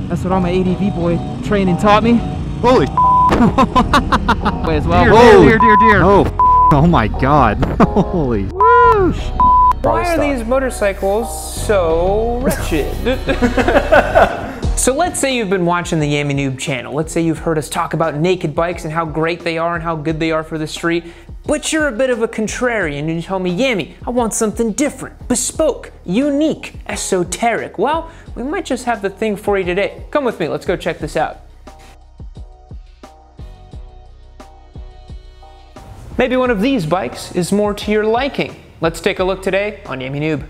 That's what all my ADV boy training taught me. Holy As well. dear. Oh my god. Holy. Whoosh. Why are these motorcycles so wretched? So let's say you've been watching the Yammie Noob channel. Let's say you've heard us talk about naked bikes and how great they are and how good they are for the street. But you're a bit of a contrarian and you tell me, Yammie, I want something different, bespoke, unique, esoteric. Well, we might just have the thing for you today. Come with me, let's go check this out. Maybe one of these bikes is more to your liking. Let's take a look today on Yammie Noob.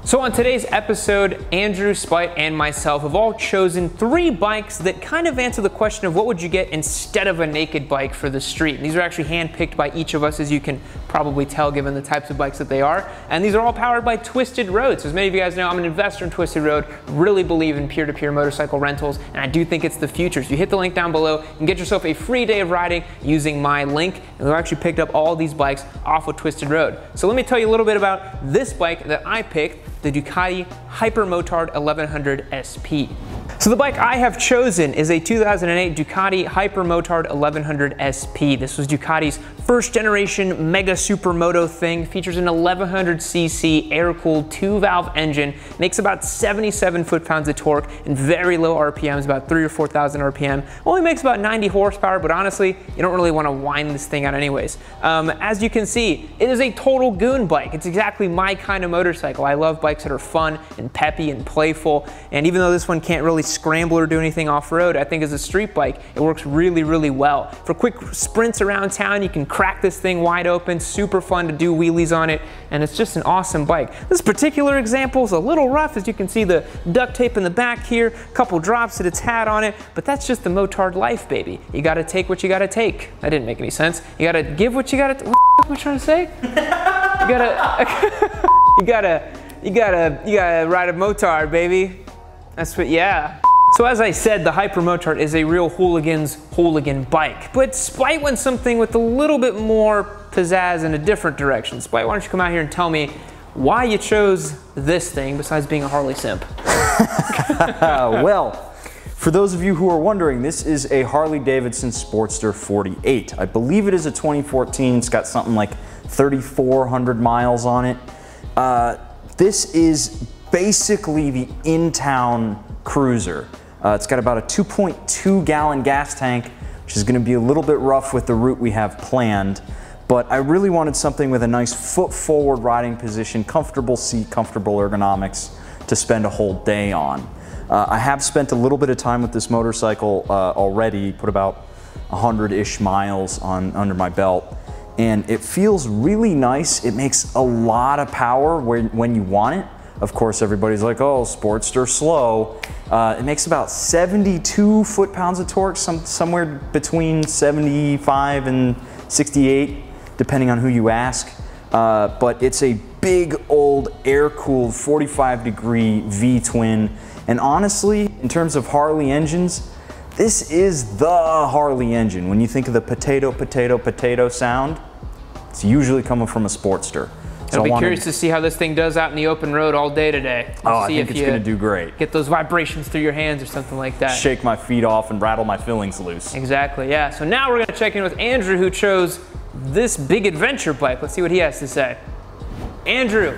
So on today's episode, Andrew, Spite, and myself have all chosen 3 bikes that kind of answer the question of what would you get instead of a naked bike for the street. And these are actually handpicked by each of us, as you can probably tell given the types of bikes that they are. And these are all powered by Twisted Road. So as many of you guys know, I'm an investor in Twisted Road, really believe in peer-to-peer motorcycle rentals, and I do think it's the future. So you hit the link down below and get yourself a free day of riding using my link. And we've actually picked up all these bikes off of Twisted Road. So let me tell you a little bit about this bike that I picked, the Ducati Hypermotard 1100 SP. So the bike I have chosen is a 2008 Ducati Hypermotard 1100 SP. This was Ducati's first generation mega supermoto thing. Features an 1100cc air-cooled 2-valve engine, makes about 77 foot-pounds of torque and very low RPMs, about 3,000 or 4,000 RPM. Only makes about 90 horsepower, but honestly, you don't really want to wind this thing out anyways. As you can see, it is a total goon bike. It's exactly my kind of motorcycle. I love bikes that are fun and peppy and playful, and even though this one can't really scramble or do anything off-road, I think as a street bike, it works really, really well. For quick sprints around town, you can crack this thing wide open, super fun to do wheelies on it, and it's just an awesome bike. This particular example is a little rough, as you can see the duct tape in the back here, a couple drops that it's had on it, but that's just the motard life, baby. You gotta take what you gotta take. That didn't make any sense. You gotta give what you gotta, what am I trying to say? You gotta ride a motard, baby. That's what, yeah. So as I said, the Hypermotard is a real hooligan's hooligan bike. But Spite went something with a little bit more pizzazz in a different direction. Spite, why don't you come out here and tell me why you chose this thing besides being a Harley simp? Well, for those of you who are wondering, this is a Harley Davidson Sportster 48. I believe it is a 2014. It's got something like 3,400 miles on it. This is basically the in-town cruiser. It's got about a 2.2 gallon gas tank, which is going to be a little bit rough with the route we have planned, but I really wanted something with a nice foot forward riding position, comfortable seat, comfortable ergonomics to spend a whole day on. I have spent a little bit of time with this motorcycle already, put about 100-ish miles under my belt, and it feels really nice. It makes a lot of power when you want it. Of course, everybody's like, oh, Sportster slow. It makes about 72 foot-pounds of torque, somewhere between 75 and 68, depending on who you ask. But it's a big old air-cooled 45-degree V-twin. And honestly, in terms of Harley engines, this is the Harley engine. When you think of the potato, potato, potato sound, it's usually coming from a Sportster. I'll be curious to see how this thing does out in the open road all day today. Oh, I think it's going to do great. Get those vibrations through your hands or something like that. Shake my feet off and rattle my fillings loose. Exactly, yeah. So now we're going to check in with Andrew, who chose this big adventure bike. Let's see what he has to say. Andrew,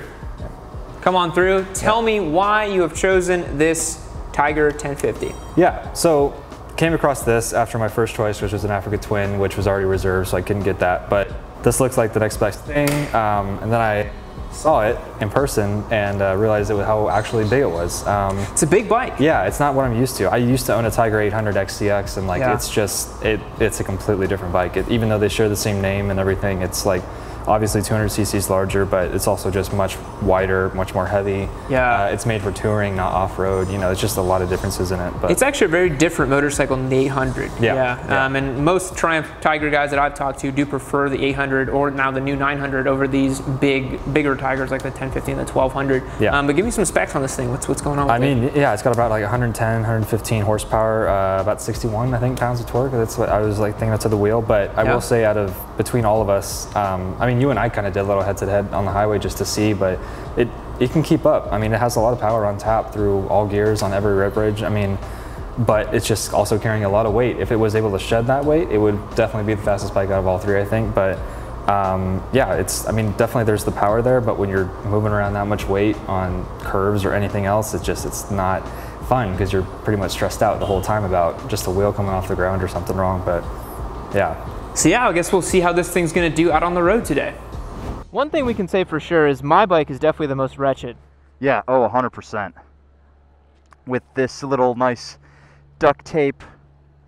come on through. Tell me why you have chosen this Tiger 1050. Yeah, so came across this after my first choice, which was an Africa Twin, which was already reserved, so I couldn't get that. But this looks like the next best thing, and then I saw it in person and realized how actually big it was. It's a big bike. Yeah, it's not what I'm used to. I used to own a Tiger 800 XCX, and like it's just it's a completely different bike. Even though they share the same name and everything, it's like obviously 200 cc's larger, but it's also just much wider, much more heavy. Yeah. It's made for touring, not off-road. You know, it's just a lot of differences in it. But it's actually a very different motorcycle than the 800. Yeah. And most Triumph Tiger guys that I've talked to do prefer the 800 or now the new 900 over these bigger Tigers like the 1050 and the 1200. Yeah. But give me some specs on this thing. What's going on with it? I mean, yeah, it's got about like 110, 115 horsepower, about 61, I think, pounds of torque. That's what I was like thinking to the wheel. But I will say, between all of us, I mean, mean, you and I kind of did a little head-to-head on the highway just to see, but it can keep up. I mean, it has a lot of power on tap through all gears on every rib bridge. I mean, but it's just also carrying a lot of weight. If it was able to shed that weight, it would definitely be the fastest bike out of all three, I think. But yeah, I mean, definitely there's the power there, but when you're moving around that much weight on curves or anything else, it's not fun because you're pretty much stressed out the whole time about just a wheel coming off the ground or something wrong. But yeah. So yeah, I guess we'll see how this thing's gonna do out on the road today. One thing we can say for sure is my bike is definitely the most wretched. Yeah, oh, 100%. With this little nice duct tape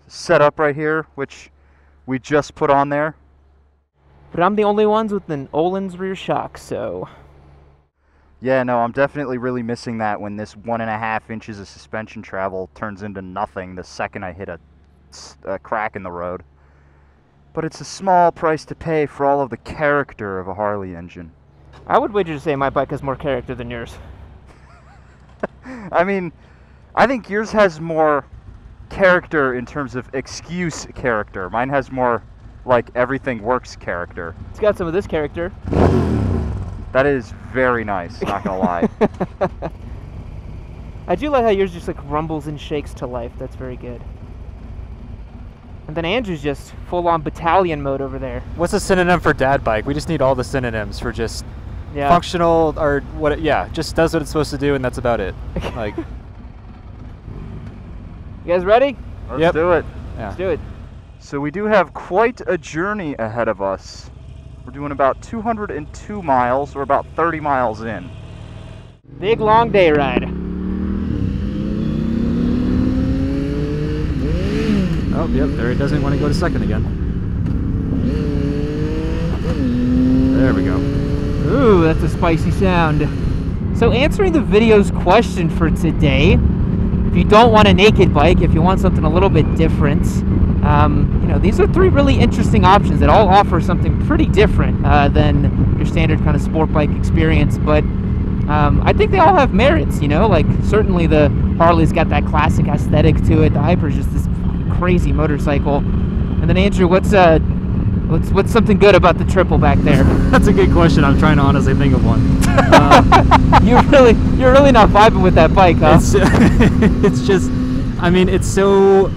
setup right here, which we just put on there. But I'm the only ones with an Öhlins rear shock, so... Yeah, no, I'm definitely really missing that when this 1.5 inches of suspension travel turns into nothing the second I hit a crack in the road. But it's a small price to pay for all of the character of a Harley engine. I would wager to say my bike has more character than yours. I mean, I think yours has more character in terms of excuse character. Mine has more, like, everything works character. It's got some of this character. That is very nice, not gonna lie. I do like how yours just like rumbles and shakes to life. That's very good. And then Andrew's just full-on battalion mode over there. What's a synonym for dad bike? We just need all the synonyms for just functional, or what? Yeah, just does what it's supposed to do, and that's about it. Like, you guys ready? Let's do it. Yeah. Let's do it. So we do have quite a journey ahead of us. We're doing about 202 miles, or about 30 miles in. Big long day ride. oh, yep, there it doesn't want to go to second again. There we go. Ooh, that's a spicy sound. So answering the video's question for today, if you don't want a naked bike, if you want something a little bit different, you know, these are three really interesting options that all offer something pretty different than your standard kind of sport bike experience. But I think they all have merits, you know, like certainly the Harley's got that classic aesthetic to it. The Hyper's just this crazy motorcycle. And then Andrew, what's something good about the triple back there? That's a good question. I'm trying to honestly think of one. You're really not vibing with that bike, huh? It's just, I mean, it's so,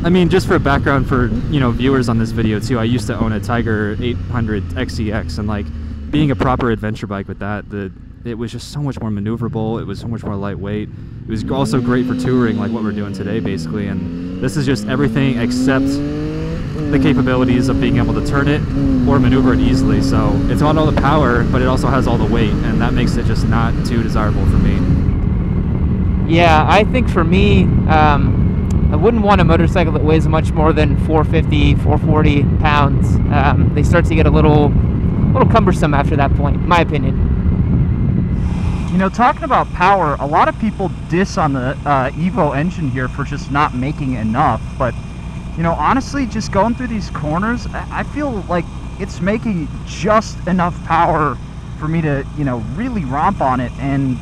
I mean, just for background for, you know, viewers on this video too, I used to own a Tiger 800 XEX, and like being a proper adventure bike with that, it was just so much more maneuverable. It was so much more lightweight. It was also great for touring, like what we're doing today, basically. And this is just everything except the capabilities of being able to turn it or maneuver it easily. So it's got all the power, but it also has all the weight, and that makes it just not too desirable for me. Yeah, I think for me, I wouldn't want a motorcycle that weighs much more than 450, 440 pounds. They start to get a little cumbersome after that point, in my opinion. You know, talking about power, a lot of people diss on the Evo engine here for just not making enough, but you know, honestly, just going through these corners, I feel like it's making just enough power for me to, you know, really romp on it and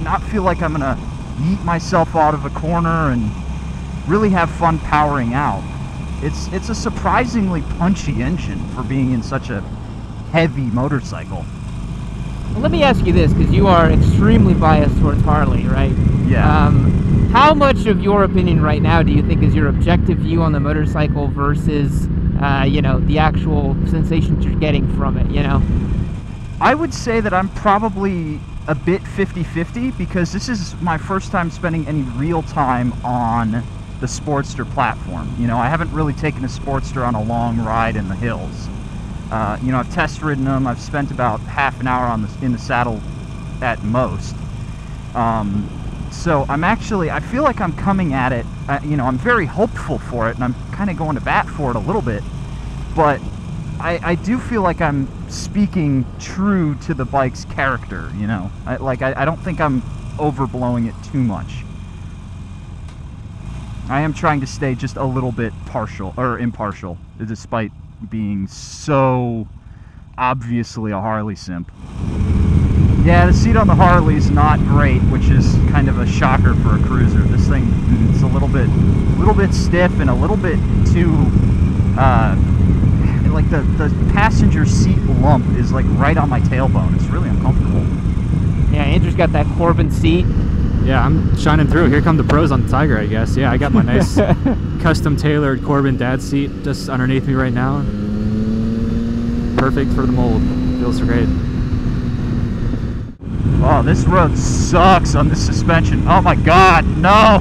not feel like I'm gonna yeet myself out of a corner and really have fun powering out. It's a surprisingly punchy engine for being in such a heavy motorcycle. Well, let me ask you this, because you are extremely biased towards Harley, right? Yeah. How much of your opinion right now do you think is your objective view on the motorcycle versus, you know, the actual sensations you're getting from it, you know? I would say that I'm probably a bit 50-50, because this is my first time spending any real time on the Sportster platform. You know, I haven't really taken a Sportster on a long ride in the hills. You know, I've test ridden them. I've spent about half an hour in the saddle at most. So I feel like I'm coming at it, you know, I'm very hopeful for it, and I'm kind of going to bat for it a little bit, but I do feel like I'm speaking true to the bike's character, you know. I don't think I'm overblowing it too much. I am trying to stay just a little bit impartial, despite being so obviously a Harley simp. Yeah, the seat on the Harley is not great, which is kind of a shocker for a cruiser. This thing, it's a little bit stiff and a little bit too, like the passenger seat lump is like right on my tailbone. It's really uncomfortable. Yeah, Andrew's got that Corbin seat. Yeah, I'm shining through. Here come the pros on the Tiger, I guess. Yeah, I got my nice custom tailored Corbin dad seat just underneath me right now. Perfect for the mold. Feels great. Oh, this road sucks on this suspension. Oh my God, no!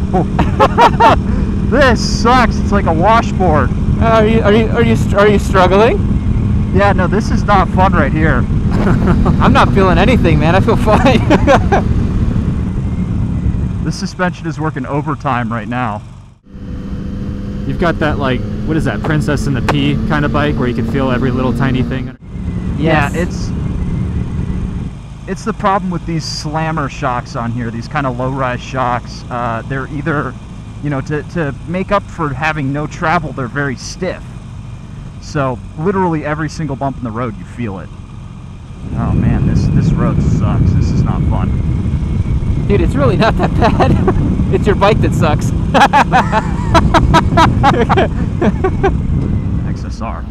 This sucks. It's like a washboard. Are you struggling? Yeah, no, this is not fun right here. I'm not feeling anything, man. I feel fine. This suspension is working overtime right now. You've got that, like, what is that, Princess and the Pea kind of bike where you can feel every little tiny thing? Yes. Yeah, it's the problem with these slammer shocks on here, these kind of low-rise shocks. They're either, you know, to make up for having no travel, they're very stiff. So literally every single bump in the road, you feel it. Oh man, this road sucks. This is not fun. Dude, it's really not that bad. It's your bike that sucks. XSR.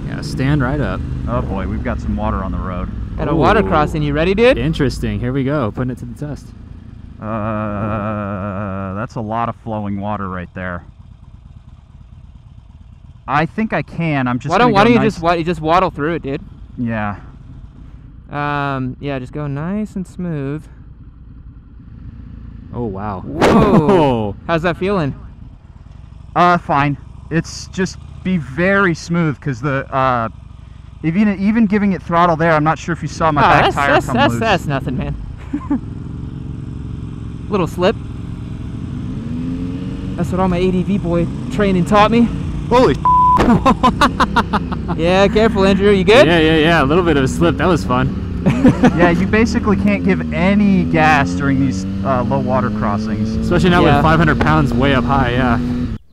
Yeah, stand right up. Oh boy, we've got some water on the road. Got a water crossing. You ready, dude? Interesting. Here we go. Putting it to the test. That's a lot of flowing water right there. I think I can. I'm just. Why don't you just waddle through it, dude? Yeah. Yeah, just go nice and smooth. Oh wow. Whoa. How's that feeling? Fine. It's just be very smooth because the even giving it throttle there, I'm not sure if you saw my back tire come loose. That's nothing, man. Little slip. That's what all my ADV boy training taught me. Holy. Yeah, careful, Andrew. You good? Yeah. A little bit of a slip. That was fun. Yeah, you basically can't give any gas during these low water crossings. Especially not with 500 pounds way up high, yeah.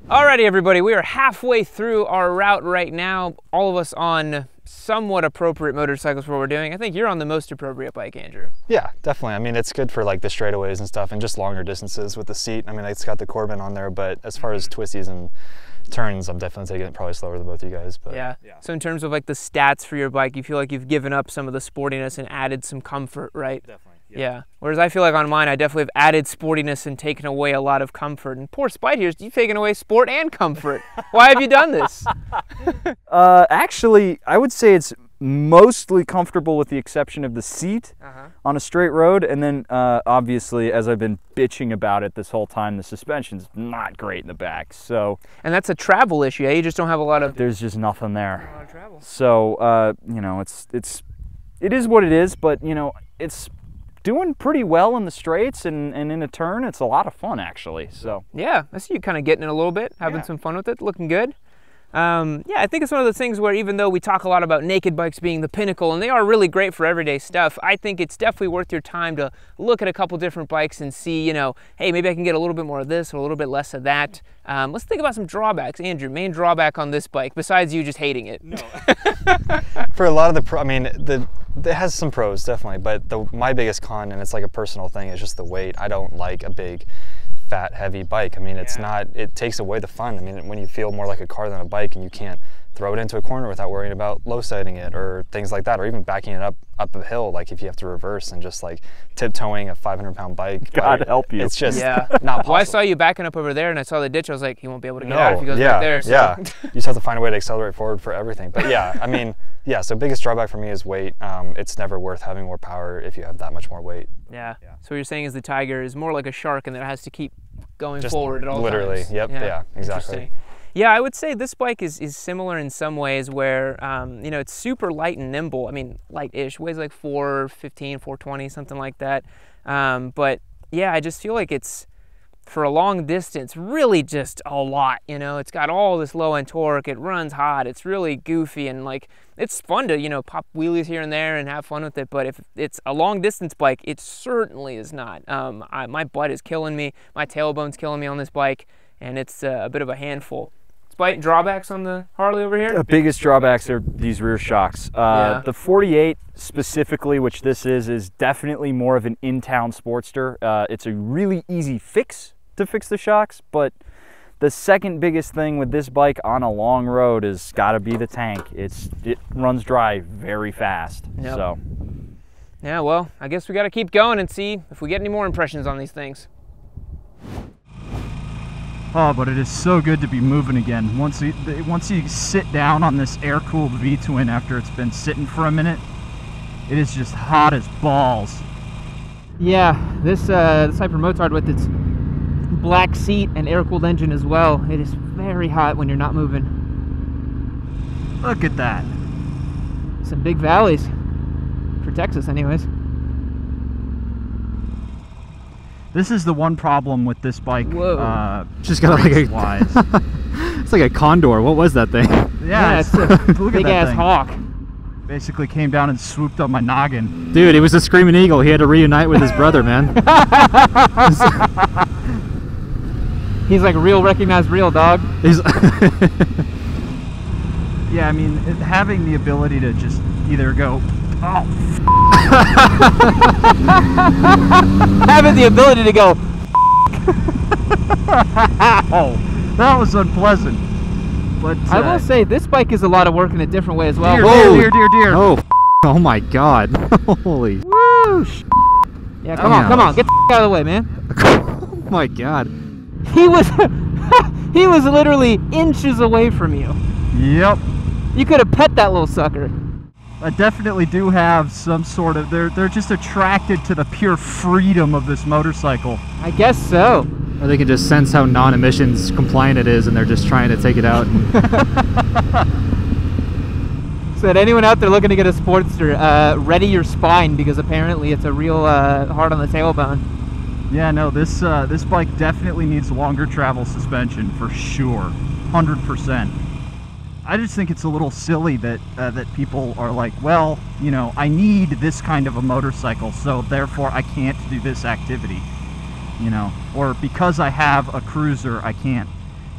Alrighty, everybody, we are halfway through our route right now. All of us on somewhat appropriate motorcycles for what we're doing. I think you're on the most appropriate bike, Andrew. Yeah, definitely. I mean, it's good for like the straightaways and stuff and just longer distances with the seat. I mean, it's got the Corbin on there, but as far as twisties and turns, I'm definitely taking it probably slower than both you guys. But yeah. So in terms of like the stats for your bike, you feel like you've given up some of the sportiness and added some comfort, right? Definitely. Yeah. Whereas I feel like on mine, I definitely have added sportiness and taken away a lot of comfort. And poor Spite here, you've taken away sport and comfort. Why have you done this? Actually, I would say it's mostly comfortable with the exception of the seat on a straight road. And then obviously, as I've been bitching about it this whole time, the suspension's not great in the back. So. And that's a travel issue, eh? You just don't have a lot of. There's just nothing there. A lot of travel. So, you know, it is what it is, but, you know, it's doing pretty well in the straights and in a turn. It's a lot of fun, actually. So. Yeah, I see you kind of getting it a little bit, having some fun with it, looking good. Yeah, I think it's one of those things where even though we talk a lot about naked bikes being the pinnacle, and they are really great for everyday stuff, I think it's definitely worth your time to look at a couple different bikes and see, you know, hey, maybe I can get a little bit more of this or a little bit less of that. Let's think about some drawbacks. Andrew, main drawback on this bike, besides you just hating it. No. For a lot of the I mean, it has some pros, definitely, but my biggest con, and it's like a personal thing, is just the weight. I don't like a big, fat, heavy bike. I mean, it's not, it takes away the fun. I mean, when you feel more like a car than a bike and you can't throw it into a corner without worrying about low siding it or things like that, or even backing it up a hill, like if you have to reverse and just like tiptoeing a 500-pound bike. God help you. It's just not possible. Well, I saw you backing up over there and I saw the ditch. I was like, he won't be able to get out if he goes right there. So. Yeah, you just have to find a way to accelerate forward for everything. But yeah, I mean, yeah, so biggest drawback for me is weight. It's never worth having more power if you have that much more weight. Yeah. So what you're saying is the Tiger is more like a shark and that it has to keep going just forward at all literally, times. Yep, yeah, exactly. Yeah, I would say this bike is similar in some ways where, you know, it's super light and nimble. I mean, light-ish, weighs like 415, 420, something like that. But yeah, I just feel like it's, for a long distance, really just a lot, you know? It's got all this low-end torque, it runs hot, it's really goofy, and like, it's fun to, you know, pop wheelies here and there and have fun with it, but if it's a long-distance bike, it certainly is not. My butt is killing me, my tailbone's killing me on this bike, and it's a bit of a handful. Spite, drawbacks on the Harley over here? The biggest drawbacks are these rear shocks. The 48 specifically, which this is definitely more of an in-town Sportster. It's a really easy fix to fix the shocks, but The second biggest thing with this bike on a long road is gotta be the tank. It runs dry very fast. Yep. So. Yeah, well, I guess we got to keep going and see if we get any more impressions on these things. Oh, but it is so good to be moving again. Once you sit down on this air-cooled V-twin after it's been sitting for a minute, it is just hot as balls. Yeah, this hypermotard with its black seat and air-cooled engine as well, it is very hot when you're not moving. Look at that. Some big valleys. For Texas anyways. This is the one problem with this bike. Whoa. Just got like a wise. It's like a condor. What was that thing? Yeah, it's a look big at that ass thing. hawk. Basically came down and swooped on my noggin. Dude, he was a screaming eagle. He had to reunite with his brother, man. He's like real recognized real dog. He's Yeah, I mean, having the ability to just either go, oh, Having the ability to go, oh, that was unpleasant. But I will say this bike is a lot of work in a different way as well. dear, Whoa. dear, dear, dear, dear. oh, oh my God! Holy! Whoosh. Yeah, come on, get the out of the way, man. Oh my God! He was he was literally inches away from you. Yep. You could have pet that little sucker. I definitely do have some sort of, they're just attracted to the pure freedom of this motorcycle. I guess so. Or they can just sense how non-emissions compliant it is, and they're just trying to take it out. So anyone out there looking to get a Sportster, ready your spine because apparently it's a real hard on the tailbone. Yeah, no, this bike definitely needs longer travel suspension for sure, 100%. I just think it's a little silly that that people are like, well, you know, I need this kind of a motorcycle, so therefore I can't do this activity, you know, or because I have a cruiser, I can't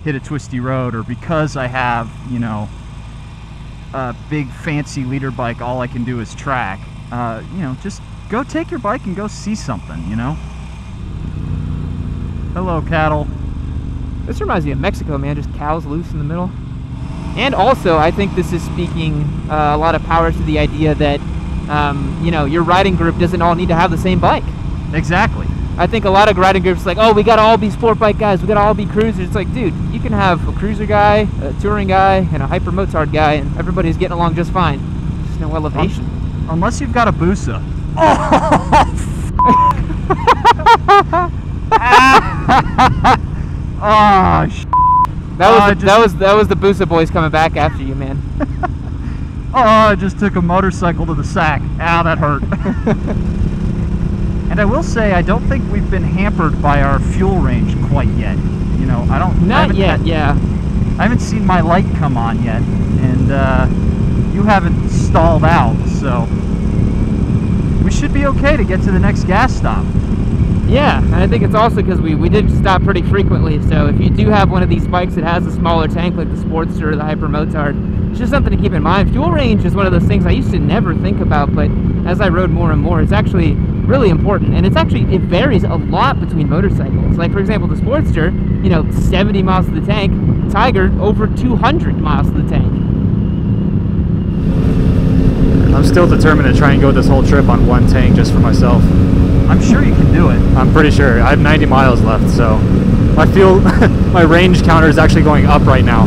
hit a twisty road, or because I have, you know, a big fancy leader bike, all I can do is track. You know, just go take your bike and go see something, you know. Hello, cattle. This reminds me of Mexico, man, just cows loose in the middle. And also, I think this is speaking a lot of power to the idea that, you know, your riding group doesn't all need to have the same bike. Exactly. I think a lot of riding groups like, oh, we gotta all be sport bike guys, we gotta all be cruisers. It's like, dude, you can have a cruiser guy, a touring guy, and a hypermotard guy, and everybody's getting along just fine. Just no elevation. Unless you've got a Busa. Oh, sh That was the Busa boys coming back after you, man. Oh, I just took a motorcycle to the sack. Ow, that hurt. And I will say, I don't think we've been hampered by our fuel range quite yet. You know, Not yet, yeah. I haven't seen my light come on yet, and you haven't stalled out, so we should be okay to get to the next gas stop. Yeah, and I think it's also because we did stop pretty frequently, so if you do have one of these bikes that has a smaller tank like the Sportster or the hypermotard, it's just something to keep in mind. Fuel range is one of those things I used to never think about, but as I rode more and more, it's actually really important, and it varies a lot between motorcycles. Like, for example, the Sportster, you know, 70 miles to the tank, Tiger, over 200 miles to the tank. I'm still determined to try and go this whole trip on one tank just for myself. I'm sure you can do it. I'm pretty sure. I have 90 miles left, so I feel my range counter is actually going up right now.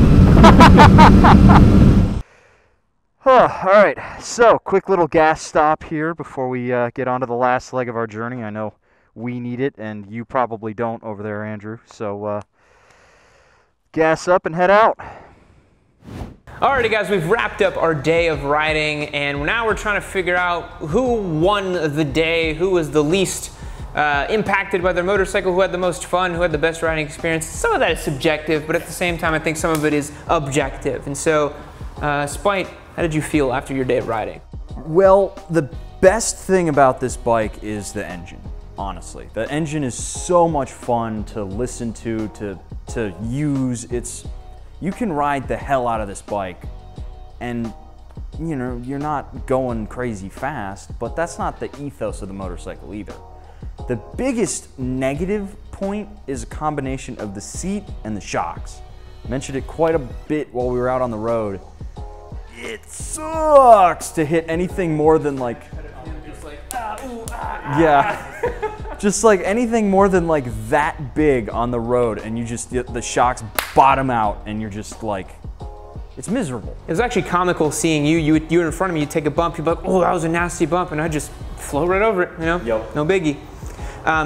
All right, so quick little gas stop here before we get on to the last leg of our journey. I know we need it, and you probably don't over there, Andrew. So gas up and head out. Alrighty guys, we've wrapped up our day of riding, and now we're trying to figure out who won the day, who was the least impacted by their motorcycle, who had the most fun, who had the best riding experience. Some of that is subjective, but at the same time I think some of it is objective. And so, Spite, how did you feel after your day of riding? Well, the best thing about this bike is the engine, honestly. The engine is so much fun to listen to use. You can ride the hell out of this bike and, you know, you're not going crazy fast, but that's not the ethos of the motorcycle either. The biggest negative point is a combination of the seat and the shocks. Mentioned it quite a bit while we were out on the road. It sucks to hit anything more than like, yeah, just like anything more than like that big on the road, and you just, the shocks bottom out and you're just like, it's miserable. It was actually comical seeing you were in front of me, you take a bump, you're like, oh, that was a nasty bump, and I just flow right over it, you know? Yep. No biggie.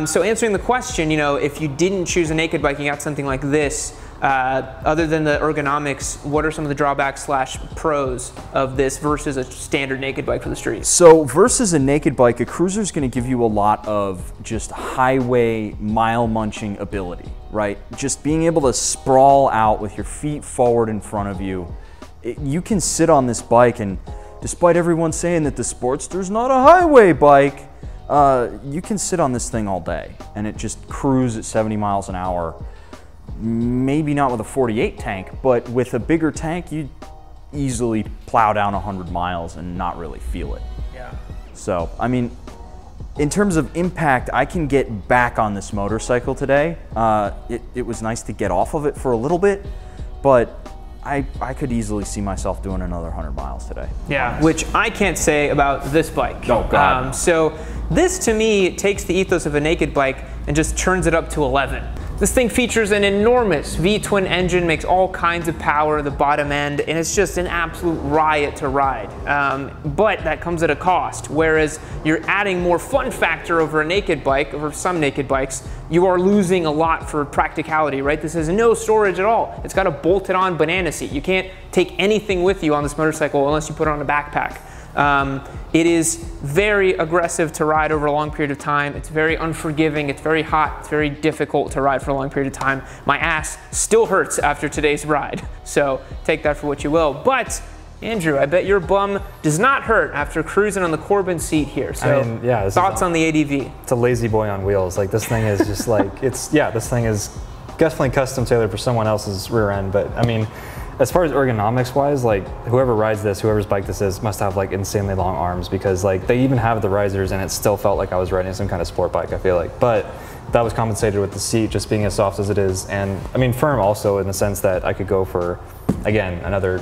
So answering the question, you know, if you didn't choose a naked bike, you got something like this, other than the ergonomics, what are some of the drawbacks / pros of this versus a standard naked bike for the streets? So versus a naked bike, a cruiser is going to give you a lot of just highway mile munching ability, right? Just being able to sprawl out with your feet forward in front of you. You can sit on this bike, and despite everyone saying that the Sportster's not a highway bike, you can sit on this thing all day and it just cruise at 70 miles an hour. Maybe not with a 48 tank, but with a bigger tank, you easily plow down 100 miles and not really feel it. Yeah. So, I mean, in terms of impact, I can get back on this motorcycle today. It was nice to get off of it for a little bit, but I could easily see myself doing another 100 miles today. Yeah, which I can't say about this bike. Oh, God. So this, to me, takes the ethos of a naked bike and just turns it up to 11. This thing features an enormous V-twin engine, makes all kinds of power at the bottom end, and it's just an absolute riot to ride. But that comes at a cost, whereas you're adding more fun factor over a naked bike, over some naked bikes, you are losing a lot for practicality, right? This has no storage at all. It's got a bolted on banana seat. You can't take anything with you on this motorcycle unless you put it on a backpack. It is very aggressive to ride over a long period of time. It's very unforgiving. It's very hot. It's very difficult to ride for a long period of time. My ass still hurts after today's ride, so take that for what you will. But Andrew, I bet your bum does not hurt after cruising on the Corbin seat here. So, I mean, yeah, thoughts on the ADV? It's a lazy boy on wheels. Like, this thing is just like, this thing is definitely custom tailored for someone else's rear end. But I mean, as far as ergonomics wise, like, whoever rides this, whoever's bike this is, must have like insanely long arms, because like they even have the risers and it still felt like I was riding some kind of sport bike, I feel like. But that was compensated with the seat just being as soft as it is. And I mean, firm also in the sense that I could go for, again, another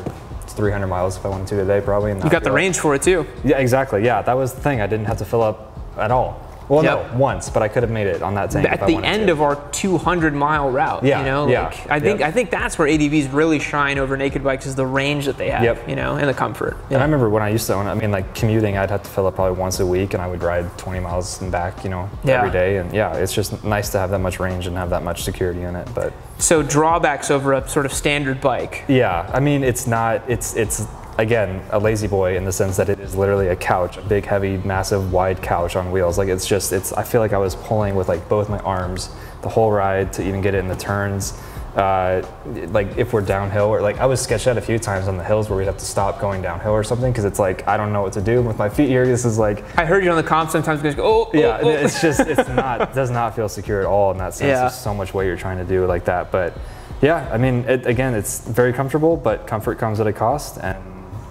300 miles if I wanted to today, probably. You got the range for it too. Yeah, exactly. Yeah, that was the thing. I didn't have to fill up at all. Well, Yep. no, once, but I could have made it on that tank At the end of our 200-mile route, Yeah, you know, yeah, like, I think that's where ADVs really shine over naked bikes, is the range that they have, Yep. you know, and the comfort. And I remember when I used to own it, I mean, like commuting, I'd have to fill up probably once a week, and I would ride 20 miles and back, you know, Yeah. every day. And yeah, it's just nice to have that much range and have that much security in it. But So drawbacks over a sort of standard bike. yeah, I mean, it's not, it's again, a lazy boy in the sense that it is literally a couch, a big, heavy, massive, wide couch on wheels. Like, it's just, I feel like I was pulling with like both my arms the whole ride to even get it in the turns. Like, if we're downhill, or like I was sketched out a few times on the hills where we'd have to stop going downhill or something, because it's like, I don't know what to do with my feet here. This is like, I heard you on the comp sometimes go, oh, yeah, oh. it's just, it does not feel secure at all in that sense. Yeah. There's so much weight you're trying to do like that. But yeah, I mean, again, it's very comfortable, but comfort comes at a cost, and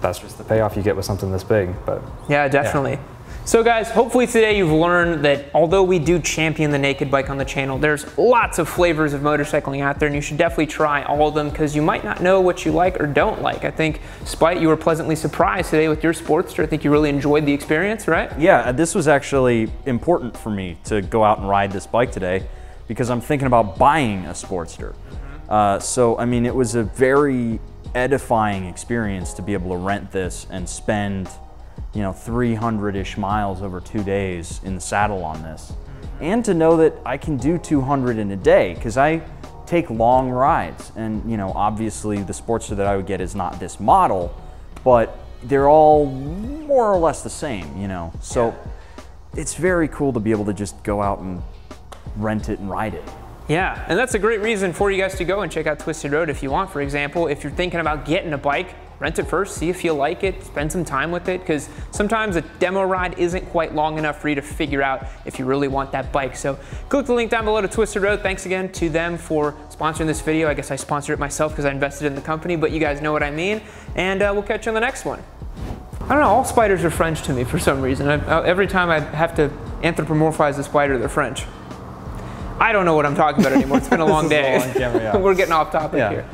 that's just the payoff you get with something this big. But Yeah, definitely. Yeah. So guys, hopefully today you've learned that although we do champion the naked bike on the channel, there's lots of flavors of motorcycling out there, and you should definitely try all of them, because you might not know what you like or don't like. I think, Spite, you were pleasantly surprised today with your Sportster. I think you really enjoyed the experience, right? Yeah, this was actually important for me to go out and ride this bike today, because I'm thinking about buying a Sportster. So, I mean, it was a very edifying experience to be able to rent this and spend, you know, 300-ish miles over 2 days in the saddle on this. And to know that I can do 200 in a day, because I take long rides. And, you know, obviously the Sportster that I would get is not this model, but they're all more or less the same, you know. So it's very cool to be able to just go out and rent it and ride it. Yeah, and that's a great reason for you guys to go and check out Twisted Road if you want. For example, if you're thinking about getting a bike, rent it first, see if you like it, spend some time with it, because sometimes a demo ride isn't quite long enough for you to figure out if you really want that bike. So click the link down below to Twisted Road. Thanks again to them for sponsoring this video. I guess I sponsored it myself because I invested in the company, but you guys know what I mean. And we'll catch you on the next one. I don't know, all spiders are French to me for some reason. Every time I have to anthropomorphize a spider, they're French. I don't know what I'm talking about anymore. It's been a long day. Long camera, yeah. We're getting off topic here.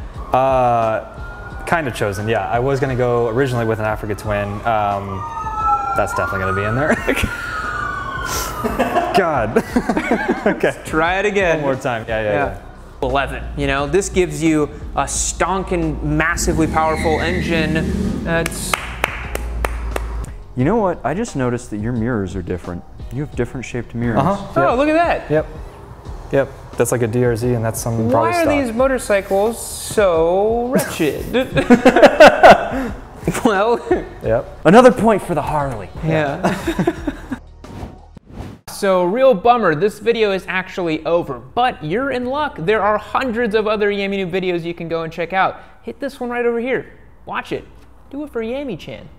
Kind of chosen, yeah. I was gonna go originally with an Africa Twin. That's definitely gonna be in there. God. Okay. Try it again. One more time. Yeah. 11. You know, this gives you a stonking, massively powerful engine. That's. You know what? I just noticed that your mirrors are different. You have different shaped mirrors. Oh, look at that. Yep. That's like a DRZ, and that's some Why probably are stock. these motorcycles so wretched? Well. Yep. Another point for the Harley. Yeah. So, real bummer, this video is actually over, but you're in luck. There are hundreds of other Yammie Noob videos you can go and check out. Hit this one right over here. Watch it. Do it for Yammie-chan.